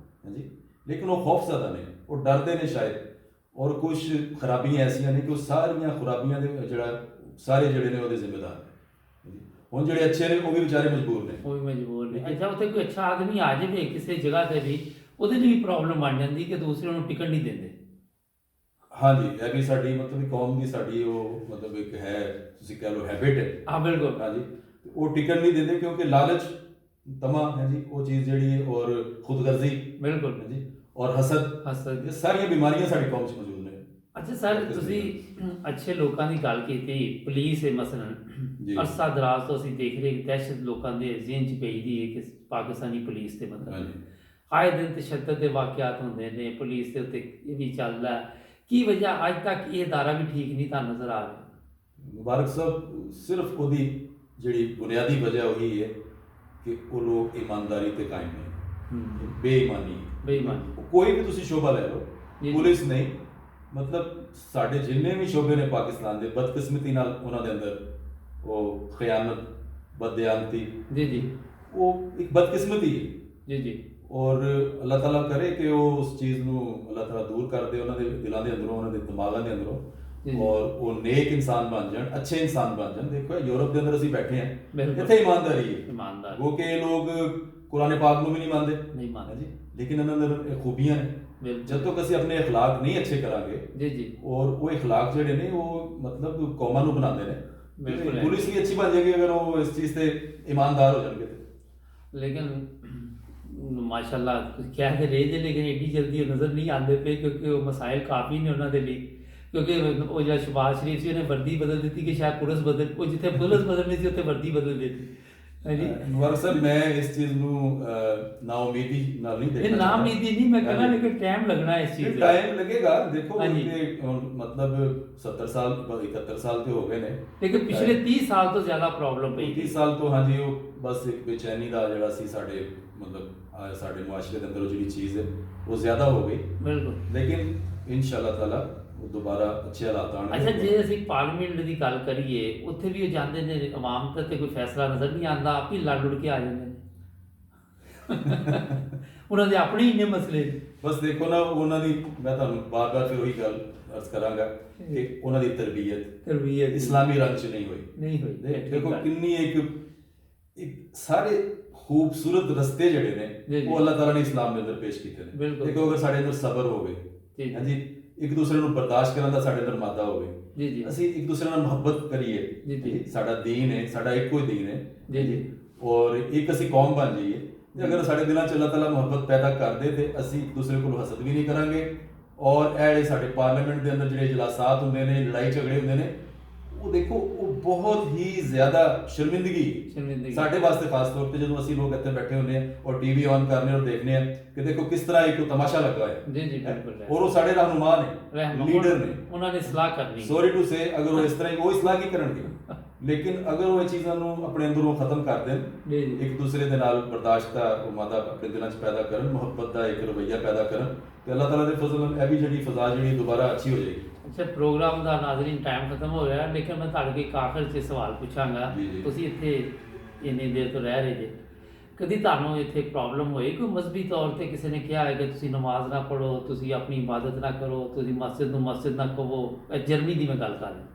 [SPEAKER 2] ਹਾਂਜੀ, ਲੇਕਿਨ ਉਹ ਖੌਫਜ਼ਦਾ ਨੇ, ਉਹ ਡਰਦੇ ਨੇ ਸ਼ਾਇਦ, ਔਰ ਕੁਝ ਖਰਾਬੀਆਂ ਐਸੀਆਂ ਨੇ ਕਿ ਉਹ ਸਾਰੀਆਂ ਖਰਾਬੀਆਂ ਦੇ ਸਾਰੇ ਜਿਹੜੇ ਨੇ ਉਹਦੇ ਜ਼ਿੰਮੇਦਾਰ ਨੇ। ਹੁਣ ਜਿਹੜੇ ਅੱਛੇ ਨੇ ਉਹ ਵੀ ਵਿਚਾਰੇ ਮਜਬੂਰ ਨੇ,
[SPEAKER 1] ਉਹ ਵੀ ਮਜਬੂਰ ਨੇ। ਅੱਛਾ, ਉੱਥੇ ਕੋਈ ਅੱਛਾ ਆਦਮੀ ਆ ਜਾਵੇ ਕਿਸੇ ਜਗ੍ਹਾ ਤੇ ਵੀ, ਉਹਦੇ ਲਈ ਵੀ ਪ੍ਰੋਬਲਮ ਬਣ ਜਾਂਦੀ ਕਿ ਦੂਸਰੇ ਨੂੰ ਟਿਕਣ ਨਹੀਂ ਦਿੰਦੇ।
[SPEAKER 2] ਹਾਂਜੀ, ਇਹ ਵੀ ਸਾਡੀ ਮਤਲਬ ਕੌਮ ਦੀ ਸਾਡੀ ਉਹ ਮਤਲਬ ਇੱਕ ਹੈ, ਤੁਸੀਂ ਕਹਿ ਲਓ ਹੈਬਿਟ ਹੈ।
[SPEAKER 1] ਹਾਂ ਬਿਲਕੁਲ।
[SPEAKER 2] ਹਾਂਜੀ, ਉਹ ਟਿਕਣ ਨਹੀਂ ਦਿੰਦੇ ਕਿਉਂਕਿ ਲਾਲਚ, ਤਮਾ ਹੈ ਜੀ, ਉਹ ਚੀਜ਼ ਜਿਹੜੀ ਹੈ, ਔਰ ਖੁਦਗਰਜ਼ੀ
[SPEAKER 1] ਬਿਲਕੁਲ
[SPEAKER 2] ਹੈ ਜੀ, ਔਰ ਹਸਦ, ਇਹ ਸਾਰੀਆਂ ਬਿਮਾਰੀਆਂ ਸਾਡੀ ਕੌਮ 'ਚ ਮੌਜੂਦ ਨੇ।
[SPEAKER 1] ਅੱਛਾ ਸਰ, ਤੁਸੀਂ ਅੱਛੇ ਲੋਕਾਂ ਦੀ ਗੱਲ ਕੀਤੀ, ਪੁਲਿਸ ਹੈ ਮਸਲਨ,
[SPEAKER 2] ਜੀ।
[SPEAKER 1] ਅਰਸਾ ਦਰਾਜ਼ ਤੋਂ ਅਸੀਂ ਦੇਖ ਰਹੇ ਕਿ ਦਹਿਸ਼ਤ ਲੋਕਾਂ ਦੇ ਜ਼ਿਹਨ 'ਚ ਪਈ ਦੀ ਹੈ ਕਿ ਪਾਕਿਸਤਾਨੀ ਪੁਲਿਸ ਤੇ ਮਤਲਬ
[SPEAKER 2] ਹਾਂਜੀ।
[SPEAKER 1] ਆਏ ਦਿਨ ਤਸ਼ੱਦਦ ਦੇ ਵਾਕਿਆਤ ਹੁੰਦੇ ਨੇ, ਪੁਲਿਸ ਦੇ ਉੱਤੇ ਇਹ ਵੀ ਚੱਲਦਾ। ਕੀ ਵਜ੍ਹਾ ਅੱਜ ਤੱਕ ਇਹ ਅਦਾਰਾ ਵੀ ਠੀਕ ਨਹੀਂ ਤੁਹਾਨੂੰ ਨਜ਼ਰ ਆ ਰਿਹਾ?
[SPEAKER 2] ਮੁਬਾਰਕ ਸਾਹਿਬ, ਸਿਰਫ ਉਹਦੀ ਜਿਹੜੀ ਬੁਨਿਆਦੀ ਵਜ੍ਹਾ ਉਹੀ ਹੈ ਕਿ ਉਹ ਲੋਕ ਇਮਾਨਦਾਰੀ ਤੇ ਕਾਇਮ ਨੇ, ਬੇਈਮਾਨੀ। ਕੋਈ ਵੀ ਤੁਸੀਂ ਸ਼ੋਭਾ ਲੈ ਲਓ, ਪੁਲਿਸ ਨਹੀਂ, ਮਤਲਬ ਸਾਡੇ ਜਿੰਨੇ ਵੀ ਸ਼ੋਭੇ ਨੇ ਪਾਕਿਸਤਾਨ ਦੇ, ਬਦਕਿਸਮਤੀ ਨਾਲ ਉਹਨਾਂ ਦੇ ਅੰਦਰ ਉਹ ਖਿਆਨਤ, ਬਦਦਿਆਨਤੀ
[SPEAKER 1] ਜੀ ਜੀ,
[SPEAKER 2] ਉਹ ਇੱਕ ਬਦਕਿਸਮਤੀ ਹੈ
[SPEAKER 1] ਜੀ ਜੀ।
[SPEAKER 2] ਔਰ ਅੱਲਾਹ ਤਾਲਾ ਕਰੇ ਕਿ ਉਹ ਉਸ ਚੀਜ਼ ਨੂੰ ਅੱਲਾਹ ਤਾਲਾ ਦੂਰ ਕਰ ਦੇ ਉਹਨਾਂ ਦੇ ਦਿਲਾਂ ਦੇ ਅੰਦਰੋਂ, ਉਹਨਾਂ ਦੇ ਦਿਮਾਗਾਂ ਦੇ ਅੰਦਰੋਂ, ਔਰ ਉਹ ਨੇਕ ਇਨਸਾਨ ਬਣ ਜਾਣ, ਅੱਛੇ ਇਨਸਾਨ ਬਣ ਜਾਣ। ਦੇਖੋ, ਯੂਰਪ ਦੇ ਅੰਦਰ ਅਸੀਂ ਬੈਠੇ ਹਾਂ, ਇੱਥੇ ਇਮਾਨਦਾਰੀ ਹੈ,
[SPEAKER 1] ਇਮਾਨਦਾਰ
[SPEAKER 2] ਉਹ ਕਿ ਇਹ ਲੋਕ ਕੁਰਾਨ ਪਾਕ ਨੂੰ ਵੀ ਨਹੀਂ
[SPEAKER 1] ਮੰਨਦੇ
[SPEAKER 2] ਜੀ, ਲੇਕਿਨ ਇਹਨਾਂ ਦੇ ਅੰਦਰ ਖੂਬੀਆਂ ਨੇ। ਜਦ ਤੱਕ ਅਸੀਂ ਆਪਣੇ اخلاق ਨਹੀਂ ਅੱਛੇ ਕਰਾਂਗੇ
[SPEAKER 1] ਜੀ ਜੀ,
[SPEAKER 2] ਔਰ ਉਹ اخلاق ਜਿਹੜੇ ਨੇ ਉਹ ਮਤਲਬ ਕੌਮਾਂ ਨੂੰ ਬਣਾਉਂਦੇ ਨੇ।
[SPEAKER 1] ਬਿਲਕੁਲ,
[SPEAKER 2] ਪੁਲਿਸ ਵੀ ਅੱਛੀ ਬਣ ਜਾਏਗੀ ਅਗਰ ਉਹ ਇਸ ਚੀਜ਼ ਤੇ ਇਮਾਨਦਾਰ ਹੋ ਜਾਣਗੇ।
[SPEAKER 1] ਲੇਕਿਨ ਮਾਸ਼ਾਅੱਲਾ ਕਹਿ ਤੇ ਰਹੇ ਜੇ, ਲੇਕਿਨ ਏਡੀ ਜਲਦੀ ਉਹ ਨਜ਼ਰ ਨਹੀਂ ਆਉਂਦੇ ਪਏ ਕਿਉਂਕਿ ਉਹ ਮਸਾਇਲ ਕਾਫੀ ਨੇ ਉਹਨਾਂ ਦੇ ਲਈ। ਕਿਉਂਕਿ ਉਹ ਜਿਹੜਾ ਸ਼ਬਾਜ਼ ਸ਼ਰੀਫ ਸੀ, ਉਹਨੇ ਵਰਦੀ ਬਦਲ ਦਿੱਤੀ ਕਿ ਸ਼ਾਇਦ ਪੁਲਿਸ ਬਦਲ, ਉਹ ਜਿੱਥੇ ਪੁਲਿਸ ਬਦਲਣੀ ਸੀ ਉੱਥੇ ਵਰਦੀ ਬਦਲ ਦਿੱਤੀ। ਹਾਂਜੀ
[SPEAKER 2] ਮੁਬਾਰਕ ਸਾਹਿਬ, ਮੈਂ ਇਸ ਚੀਜ਼ ਨੂੰ ਨਾਉਮੀਦੀ ਨਾਲ ਨਹੀਂ ਦੇਖਦਾ।
[SPEAKER 1] ਇਹ ਨਾਉਮੀਦੀ ਨਹੀਂ ਮੈਂ ਕਹਿੰਦਾ, ਲੇਕਿਨ ਟਾਈਮ ਲੱਗਣਾ ਇਸ ਚੀਜ਼ ਦਾ।
[SPEAKER 2] ਟਾਈਮ ਲੱਗੇਗਾ। ਦੇਖੋ, ਮਤਲਬ 70 ਸਾਲ 71 ਸਾਲ ਤੇ ਹੋ ਗਏ ਨੇ,
[SPEAKER 1] ਲੇਕਿਨ ਪਿਛਲੇ 30 ਸਾਲ ਤੋਂ ਜ਼ਿਆਦਾ ਪ੍ਰੋਬਲਮ ਪਈ।
[SPEAKER 2] 30 ਸਾਲ ਤੋਂ ਹਾਂਜੀ, ਉਹ ਬਸ ਇੱਕ ਬੇਚੈਨੀ ਦਾ ਜਿਹੜਾ ਸੀ ਸਾਡੇ ਮਤਲਬ ਸਾਡੇ ਮੁਆਸ਼ਰੇ ਦੇ ਅੰਦਰ ਉਹ ਜਿਹੜੀ ਚੀਜ਼ ਹੈ ਉਹ ਜ਼ਿਆਦਾ ਹੋ ਗਈ।
[SPEAKER 1] ਬਿਲਕੁਲ।
[SPEAKER 2] ਲੇਕਿਨ ਇਨਸ਼ਾਅੱਲਾ ਤਾਲਾ ਉਹ ਦੁਬਾਰਾ ਅੱਛੇ ਹਾਲਾਤ ਆਉਣਗੇ।
[SPEAKER 1] ਅੱਛਾ, ਜੇ ਅਸੀਂ ਪਾਰਲੀਮੈਂਟ ਦੀ ਗੱਲ ਕਰੀਏ, ਉੱਥੇ ਵੀ ਉਹ ਜਾਂਦੇ ਨੇ, ਆਵਾਮ ਤੇ ਕੋਈ ਫੈਸਲਾ ਨਜ਼ਰ ਨਹੀਂ ਆਉਂਦਾ, ਆਪ ਹੀ ਲੜ ਲੁੜ ਕੇ ਆ ਜਾਂਦੇ ਨੇ। ਉਹਨਾਂ ਦੇ ਆਪਣੇ ਹੀ ਇੰਨੇ ਮਸਲੇ ਨੇ।
[SPEAKER 2] ਬਸ ਦੇਖੋ ਨਾ, ਉਹਨਾਂ ਦੀ ਮੈਂ ਤੁਹਾਨੂੰ ਬਾਰ-ਬਾਰ ਫਿਰ ਉਹੀ ਗੱਲ ਅਰਜ਼ ਕਰਾਂਗਾ ਕਿ ਉਹਨਾਂ ਦੀ ਤਰਬੀਅਤ ਇਸਲਾਮੀ ਰੰਗ 'ਚ ਨਹੀਂ ਹੋਈ। ਦੇਖੋ ਕਿੰਨੀ ਇੱਕ ਸਾਰੇ ਖੂਬਸੂਰਤ ਰਸਤੇ ਜਿਹੜੇ ਨੇ ਉਹ ਅੱਲਾਹ ਤਾਲਾ ਨੇ ਇਸਲਾਮ ਦੇ ਅੰਦਰ ਪੇਸ਼ ਕੀਤੇ ਨੇ। ਦੇਖੋ ਅਗਰ ਸਾਡੇ ਅੰਦਰ ਸਬਰ ਹੋਵੇ, ਹਾਂਜੀ, ਇੱਕ ਦੂਸਰੇ ਨੂੰ ਬਰਦਾਸ਼ਤ ਕਰਨ ਦਾ ਸਾਡੇ ਅੰਦਰ ਮਾਦਾ ਹੋਵੇ, ਅਸੀਂ ਇੱਕ ਦੂਸਰੇ ਨਾਲ ਮੁਹੱਬਤ ਕਰੀਏ, ਸਾਡਾ ਦੀਨ ਹੈ, ਸਾਡਾ ਇੱਕੋ ਹੀ ਦੀਨ ਹੈ, ਔਰ ਇੱਕ ਅਸੀਂ ਕੌਮ ਬਣ ਜਾਈਏ, ਤੇ ਅਗਰ ਸਾਡੇ ਦਿਲਾਂ 'ਚ ਅੱਲਾਹ ਤਾਲਾ ਮੁਹੱਬਤ ਪੈਦਾ ਕਰਦੇ ਤੇ ਅਸੀਂ ਇੱਕ ਦੂਸਰੇ ਕੋਲ ਹਸਦ ਵੀ ਨਹੀਂ ਕਰਾਂਗੇ। ਔਰ ਇਹ ਜਿਹੜੇ ਸਾਡੇ ਪਾਰਲੀਮੈਂਟ ਦੇ ਅੰਦਰ ਜਿਹੜੇ ਇਜਲਾਸਾਤ ਹੁੰਦੇ ਨੇ, ਲੜਾਈ ਝਗੜੇ ਹੁੰਦੇ ਨੇ, ਉਹ ਦੇਖੋ ਉਹ ਬਹੁਤ ਹੀ ਜ਼ਿਆਦਾ ਸ਼ਰਮਿੰਦਗੀ ਸਾਡੇ ਵਾਸਤੇ, ਖਾਸ ਤੌਰ ਤੇ ਜਦੋਂ ਅਸੀਂ ਲੋਕ ਇੱਥੇ ਬੈਠੇ ਹੁੰਦੇ ਆ ਔਰ ਟੀਵੀ ਔਨ ਕਰਨੇ ਔਰ ਦੇਖਨੇ ਆ ਕਿ ਦੇਖੋ ਕਿਸ ਤਰ੍ਹਾਂ ਇੱਕ ਤਮਾਸ਼ਾ ਲੱਗਾ ਹੈ।
[SPEAKER 1] ਬਿਲਕੁਲ।
[SPEAKER 2] ਔਰ ਉਹ ਸਾਡੇ ਰਹਿਨੁਮਾ ਨੇ, ਲੀਡਰ ਨੇ,
[SPEAKER 1] ਉਹਨਾਂ ਨੇ ਇਸਲਾਹ ਕਰਨੀ।
[SPEAKER 2] ਸੌਰੀ ਟੂ ਸੇ, ਅਗਰ ਉਹ ਇਸ ਤਰ੍ਹਾਂ ਹੀ ਉਹ ਇਸਲਾਹ ਕੀ ਕਰਨਗੇ, ਲੇਕਿਨ ਅਗਰ ਉਹ ਇਹ ਚੀਜ਼ਾਂ ਨੂੰ ਆਪਣੇ ਅੰਦਰੋਂ ਖਤਮ ਕਰ ਦੇਣ, ਇੱਕ ਦੂਸਰੇ ਦੇ ਨਾਲ ਬਰਦਾਸ਼ਤ ਦਾ ਉਹ ਮਾਦਾ ਆਪਣੇ ਦਿਲਾਂ 'ਚ ਪੈਦਾ ਕਰਨ, ਮੁਹੱਬਤ ਦਾ ਇੱਕ ਰਵੱਈਆ ਪੈਦਾ ਕਰਨ, ਤੇ ਅੱਲਾਹ ਤਾਲਾ ਦੇ ਫਜ਼ਲ ਨਾਲ ਇਹ ਵੀ ਜਿਹੜੀ ਫਜ਼ਾ ਜਿਹੜੀ ਦੁਬਾਰਾ ਅੱਛੀ ਹੋ ਜਾਏਗੀ।
[SPEAKER 1] ਅੱਛਾ, ਪ੍ਰੋਗਰਾਮ ਦਾ ਨਾਜ਼ਰੀਨ ਟਾਈਮ ਖਤਮ ਹੋ ਗਿਆ, ਲੇਕਿਨ ਮੈਂ ਤੁਹਾਡੇ ਕੋਲ ਇੱਕ ਆਖਰ 'ਚ ਸਵਾਲ ਪੁੱਛਾਂਗਾ। ਤੁਸੀਂ ਇੱਥੇ ਇੰਨੀ ਦੇਰ ਤੋਂ ਰਹਿ ਰਹੇ ਜੇ, ਕਦੀ ਤੁਹਾਨੂੰ ਇੱਥੇ ਪ੍ਰੋਬਲਮ ਹੋਈ ਕੋਈ ਮਜ਼ਹਬੀ ਤੌਰ ਤੇ ਕਿਸੇ ਨੇ ਕਿਹਾ ਹੈ ਕਿ ਤੁਸੀਂ ਨਮਾਜ਼ ਨਾ ਪੜ੍ਹੋ, ਤੁਸੀਂ ਆਪਣੀ ਇਬਾਦਤ ਨਾ ਕਰੋ, ਤੁਸੀਂ ਮਸਜਿਦ ਨੂੰ ਮਸਜਿਦ ਨਾ ਕਹੋ? ਜਰਮਨੀ ਦੀ ਮੈਂ ਗੱਲ ਕਰ ਰਿਹਾ।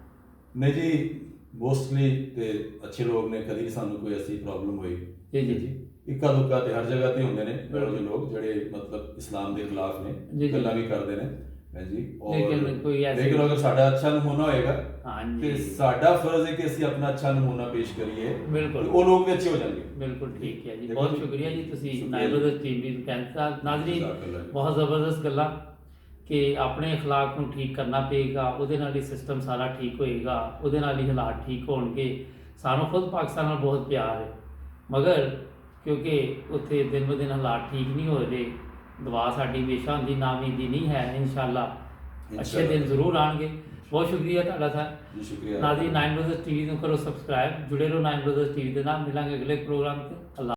[SPEAKER 2] ਨਹੀਂ ਜੀ, ਮੋਸਟਲੀ ਤੇ ਅੱਛੇ ਲੋਕ ਨੇ, ਕਦੀ ਸਾਨੂੰ ਕੋਈ ਐਸੀ ਪ੍ਰੋਬਲਮ ਹੋਈ। ਜੀ ਇੱਕਾ ਦੁੱਕਾ ਤੇ ਹਰ ਜਗ੍ਹਾ ਤੇ ਹੁੰਦੇ ਨੇ ਇਹੋ ਜਿਹੇ ਲੋਕ ਜਿਹੜੇ ਮਤਲਬ ਇਸਲਾਮ ਦੇ ਖਿਲਾਫ ਨੇ, ਗੱਲਾਂ ਵੀ ਕਰਦੇ ਨੇ, ਹਾਂਜੀ। ਲੇਕਿਨ ਅਗਰ ਸਾਡਾ ਅੱਛਾ ਨਮੂਨਾ ਹੋਏਗਾ ਤੇ ਸਾਡਾ ਫਰਜ਼ ਹੈ ਕਿ ਅਸੀਂ ਆਪਣਾ ਅੱਛਾ ਨਮੂਨਾ ਪੇਸ਼ ਕਰੀਏ,
[SPEAKER 1] ਬਿਲਕੁਲ,
[SPEAKER 2] ਉਹ ਲੋਕ ਵੀ ਅੱਛੇ ਹੋ ਜਾਣਗੇ।
[SPEAKER 1] ਬਿਲਕੁਲ ਠੀਕ ਹੈ ਜੀ, ਬਹੁਤ ਸ਼ੁਕਰੀਆ ਜੀ। ਤੁਸੀਂ ਨਾਇਬ ਬ੍ਰਦਰਜ਼ ਟੀਵੀ ਨੂੰ ਕਹਿੰਦਾ ਨਾਜ਼ਰੀਨ, ਬਹੁਤ ਜ਼ਬਰਦਸਤ ਗੱਲਾਂ ਕਿ ਆਪਣੇ اخلاق ਨੂੰ ਠੀਕ ਕਰਨਾ ਪਏਗਾ, ਉਹਦੇ ਨਾਲ ਹੀ ਸਿਸਟਮ ਸਾਰਾ ਠੀਕ ਹੋਏਗਾ, ਉਹਦੇ ਨਾਲ ਹੀ ਹਾਲਾਤ ਠੀਕ ਹੋਣਗੇ। ਸਾਨੂੰ ਖੁਦ ਪਾਕਿਸਤਾਨ ਨਾਲ ਬਹੁਤ ਪਿਆਰ ਹੈ, ਮਗਰ ਕਿਉਂਕਿ ਉੱਥੇ ਦਿਨ ਬ ਦਿਨ ਹਾਲਾਤ ਠੀਕ ਨਹੀਂ ਹੋ ਰਹੇ, ਦੁਆ ਸਾਡੀ ਹਮੇਸ਼ਾ ਹੁੰਦੀ, ਨਾਮੀਦੀ ਨਹੀਂ ਹੈ। ਇਨਸ਼ਾਅੱਲਾ ਅੱਛੇ ਦਿਨ ਜ਼ਰੂਰ ਆਉਣਗੇ। ਬਹੁਤ ਸ਼ੁਕਰੀਆ ਤੁਹਾਡਾ ਸਰ।
[SPEAKER 2] ਸ਼ੁਕਰੀਆ।
[SPEAKER 1] ਨਾਜ਼ਰੀਨ, ਨਾਇਬ ਬ੍ਰਦਰਜ਼ ਟੀਵੀ ਨੂੰ ਕਰੋ ਸਬਸਕ੍ਰਾਈਬ, ਜੁੜੇ ਰਹੋ ਨਾਇਬ ਬ੍ਰਦਰਜ਼ ਟੀਵੀ ਦੇ ਨਾਲ। ਮਿਲਾਂਗੇ ਅਗਲੇ ਪ੍ਰੋਗਰਾਮ 'ਤੇ। ਅੱਲਾ